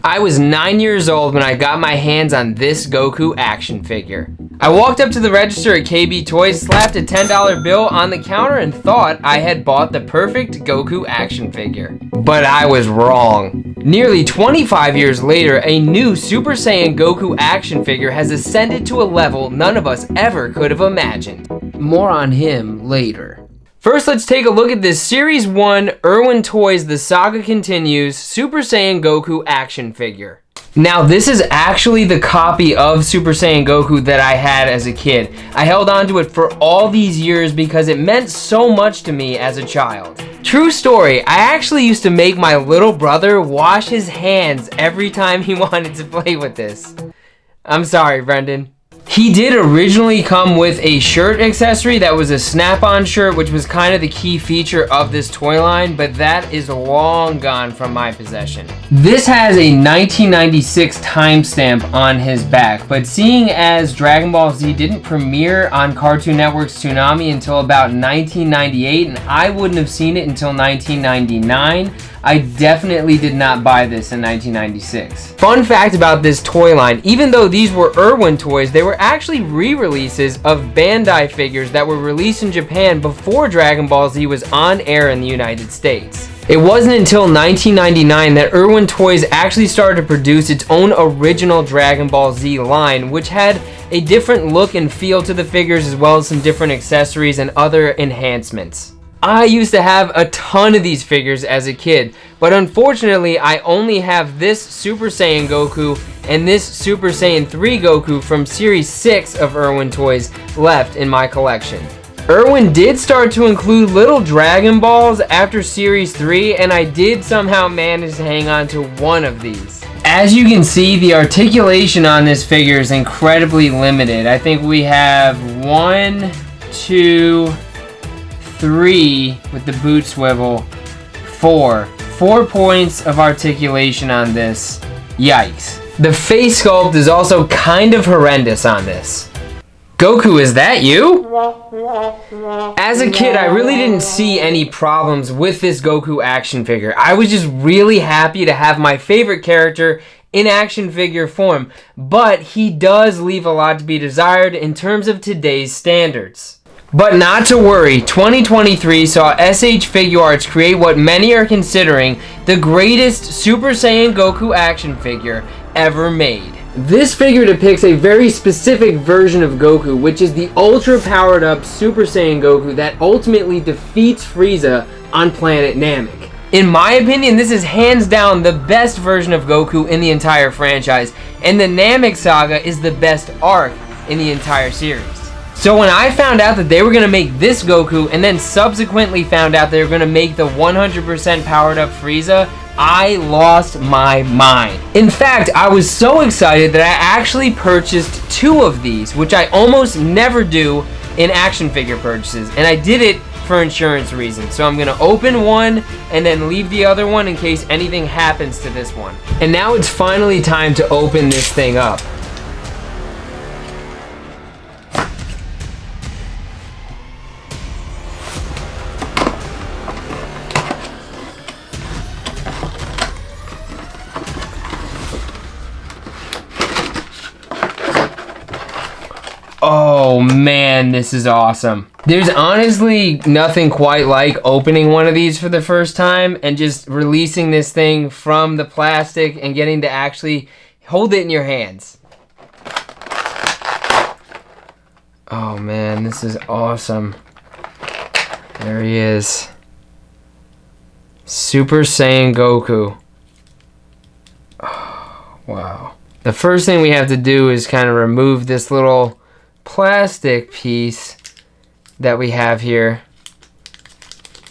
I was 9 years old when I got my hands on this Goku action figure. I walked up to the register at KB Toys, slapped a $10 bill on the counter, and thought I had bought the perfect Goku action figure. But I was wrong. Nearly 25 years later, a new Super Saiyan Goku action figure has ascended to a level none of us ever could have imagined. More on him later. First, let's take a look at this Series 1 Irwin Toys The Saga Continues Super Saiyan Goku action figure. Now, this is actually the copy of Super Saiyan Goku that I had as a kid. I held on to it for all these years because it meant so much to me as a child. True story, I actually used to make my little brother wash his hands every time he wanted to play with this. I'm sorry, Brendan. He did originally come with a shirt accessory that was a snap-on shirt, which was kind of the key feature of this toy line, but that is long gone from my possession. This has a 1996 timestamp on his back, but seeing as Dragon Ball Z didn't premiere on Cartoon Network's Toonami until about 1998, and I wouldn't have seen it until 1999, I definitely did not buy this in 1996. Fun fact about this toy line, even though these were Irwin Toys, they were actually re-releases of Bandai figures that were released in Japan before Dragon Ball Z was on air in the United States. It wasn't until 1999 that Irwin Toys actually started to produce its own original Dragon Ball Z line, which had a different look and feel to the figures as well as some different accessories and other enhancements. I used to have a ton of these figures as a kid, but unfortunately I only have this Super Saiyan Goku and this Super Saiyan 3 Goku from Series 6 of Irwin Toys left in my collection. Irwin did start to include little Dragon Balls after Series 3, and I did somehow manage to hang on to one of these. As you can see, the articulation on this figure is incredibly limited. I think we have 1, 2, 3 with the boot swivel, 4 points of articulation on this. Yikes. The face sculpt is also kind of horrendous on this. Goku, is that you? As a kid, I really didn't see any problems with this Goku action figure. I was just really happy to have my favorite character in action figure form, but he does leave a lot to be desired in terms of today's standards. But not to worry, 2023 saw SH Figuarts create what many are considering the greatest Super Saiyan Goku action figure ever made. This figure depicts a very specific version of Goku, which is the ultra powered up Super Saiyan Goku that ultimately defeats Frieza on planet Namek. In my opinion, this is hands down the best version of Goku in the entire franchise, and the Namek saga is the best arc in the entire series. So when I found out that they were going to make this Goku, and then subsequently found out they were going to make the 100% powered up Frieza, I lost my mind. In fact, I was so excited that I actually purchased 2 of these, which I almost never do in action figure purchases, and I did it for insurance reasons. So I'm going to open one and then leave the other one in case anything happens to this one. And now it's finally time to open this thing up. Oh man, this is awesome. There's honestly nothing quite like opening one of these for the first time and just releasing this thing from the plastic and getting to actually hold it in your hands. Oh man, this is awesome. There he is. Super Saiyan Goku. Oh, wow. The first thing we have to do is kind of remove this little plastic piece that we have here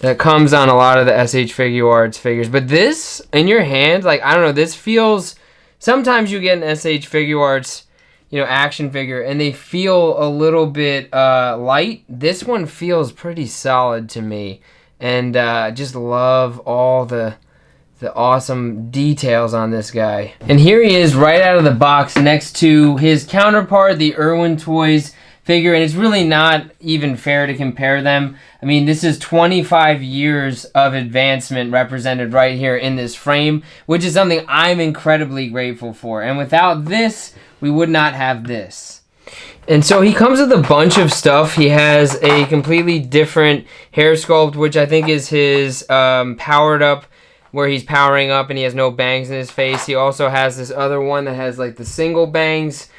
that comes on a lot of the SH Figuarts figures. But this in your hand, like, I don't know, this feels, sometimes you get an SH Figuarts, you know, action figure and they feel a little bit light. This one feels pretty solid to me, and just love all the awesome details on this guy. And here he is right out of the box next to his counterpart, the Irwin Toys figure, and it's really not even fair to compare them. I mean, this is 25 years of advancement represented right here in this frame, which is something I'm incredibly grateful for. And without this, we would not have this. And so he comes with a bunch of stuff. He has a completely different hair sculpt, which I think is his powered up, where he's powering up and he has no bangs in his face. He also has this other one that has like the single bangs,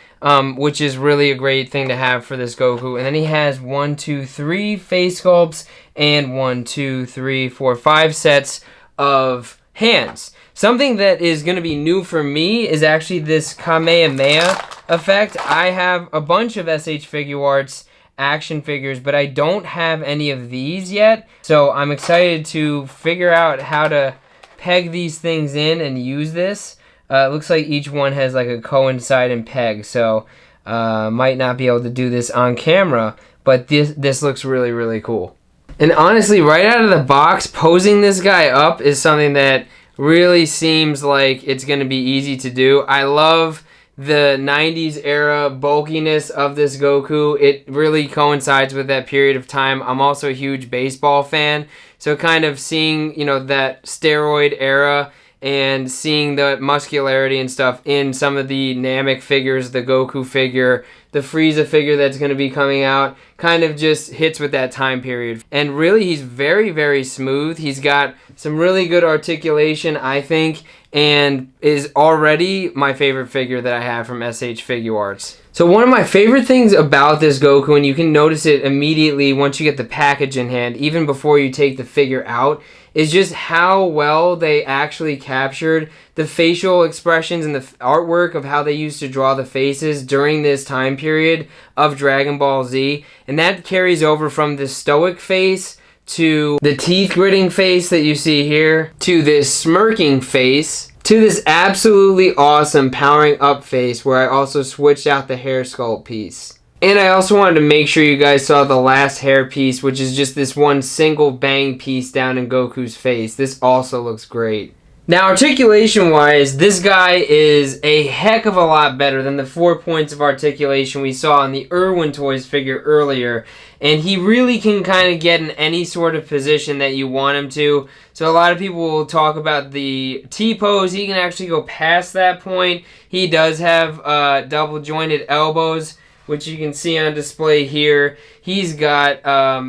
which is really a great thing to have for this Goku. And then he has 1, 2, 3 face sculpts and 1, 2, 3, 4, 5 sets of hands. Something that is going to be new for me is actually this Kamehameha effect. I have a bunch of SH Figuarts action figures, but I don't have any of these yet. So I'm excited to figure out how to peg these things in and use this. It looks like each one has like a coincide and peg, so might not be able to do this on camera, but this looks really, really cool. And honestly, right out of the box, posing this guy up is something that really seems like it's going to be easy to do. I love the 90s era bulkiness of this Goku. It really coincides with that period of time. I'm also a huge baseball fan, so kind of seeing, you know, that steroid era and seeing the muscularity and stuff in some of the Namek figures, the Goku figure, the Frieza figure that's going to be coming out, kind of just hits with that time period. And really, he's very, very smooth. He's got some really good articulation, I think, and is already my favorite figure that I have from SH Figuarts. So one of my favorite things about this Goku, and you can notice it immediately once you get the package in hand, even before you take the figure out, is just how well they actually captured the facial expressions and the artwork of how they used to draw the faces during this time period of Dragon Ball Z. And that carries over from the stoic face to the teeth gritting face that you see here, to this smirking face, to this absolutely awesome powering up face where I also switched out the hair sculpt piece. And I also wanted to make sure you guys saw the last hair piece, which is just this one single bang piece down in Goku's face. This also looks great. Now, articulation-wise, this guy is a heck of a lot better than the 4 points of articulation we saw in the Irwin Toys figure earlier. And he really can kind of get in any sort of position that you want him to. So a lot of people will talk about the T-pose. He can actually go past that point. He does have double jointed elbows, which you can see on display here. He's got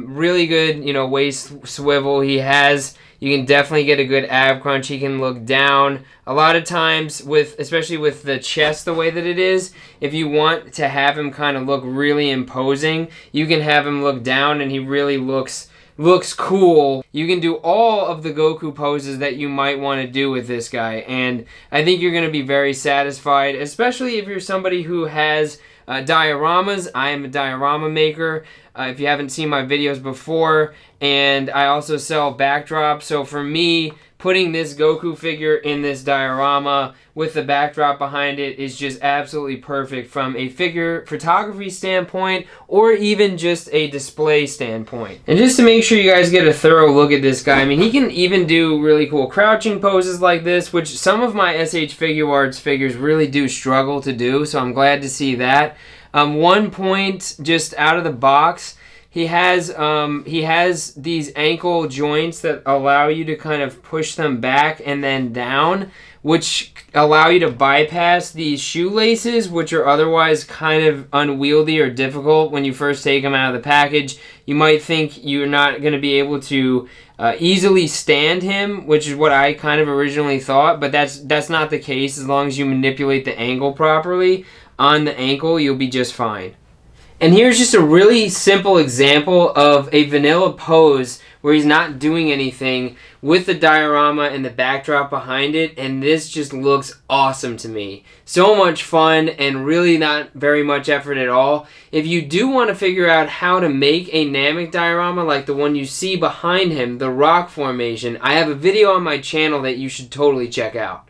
really good, you know, waist swivel. You can definitely get a good ab crunch. He can look down. A lot of times, especially with the chest the way that it is, if you want to have him kind of look really imposing, you can have him look down and he really looks cool. You can do all of the Goku poses that you might want to do with this guy, and I think you're going to be very satisfied, especially if you're somebody who has dioramas. I am a diorama maker, if you haven't seen my videos before, and I also sell backdrops. So for me, putting this Goku figure in this diorama with the backdrop behind it is just absolutely perfect from a figure photography standpoint or even just a display standpoint. And just to make sure you guys get a thorough look at this guy, I mean, he can even do really cool crouching poses like this, which some of my SH Figuarts figures really do struggle to do, so I'm glad to see that. 1 point just out of the box, he has these ankle joints that allow you to kind of push them back and then down, which allow you to bypass these shoelaces, which are otherwise kind of unwieldy or difficult when you first take them out of the package. You might think you're not going to be able to easily stand him, which is what I kind of originally thought, but that's not the case. As long as you manipulate the angle properly on the ankle, you'll be just fine. And here's just a really simple example of a vanilla pose where he's not doing anything with the diorama and the backdrop behind it, and this just looks awesome to me. So much fun and really not very much effort at all. If you do want to figure out how to make a Namek diorama like the one you see behind him, the rock formation, I have a video on my channel that you should totally check out.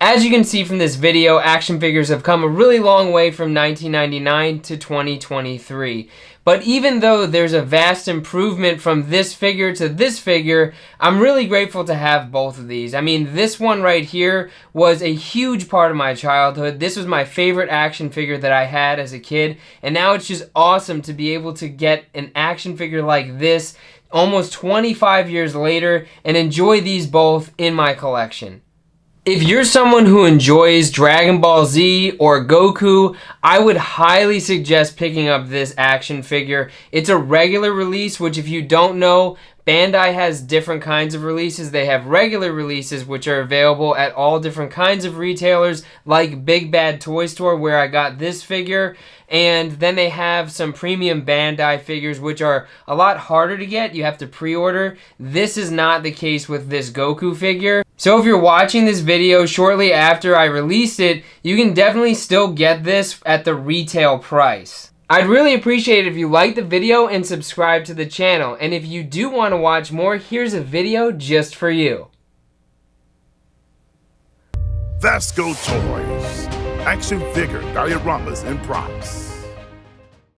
As you can see from this video, action figures have come a really long way from 1999 to 2023. But even though there's a vast improvement from this figure to this figure, I'm really grateful to have both of these. I mean, this one right here was a huge part of my childhood. This was my favorite action figure that I had as a kid, and now it's just awesome to be able to get an action figure like this almost 25 years later and enjoy these both in my collection. If you're someone who enjoys Dragon Ball Z or Goku, I would highly suggest picking up this action figure. It's a regular release, which if you don't know, Bandai has different kinds of releases. They have regular releases, which are available at all different kinds of retailers, like Big Bad Toy Store, where I got this figure. And then they have some premium Bandai figures, which are a lot harder to get. You have to pre-order. This is not the case with this Goku figure. So if you're watching this video shortly after I released it, you can definitely still get this at the retail price. I'd really appreciate it if you like the video and subscribe to the channel. And if you do want to watch more, here's a video just for you. Vasco Toys. Action figure dioramas and props.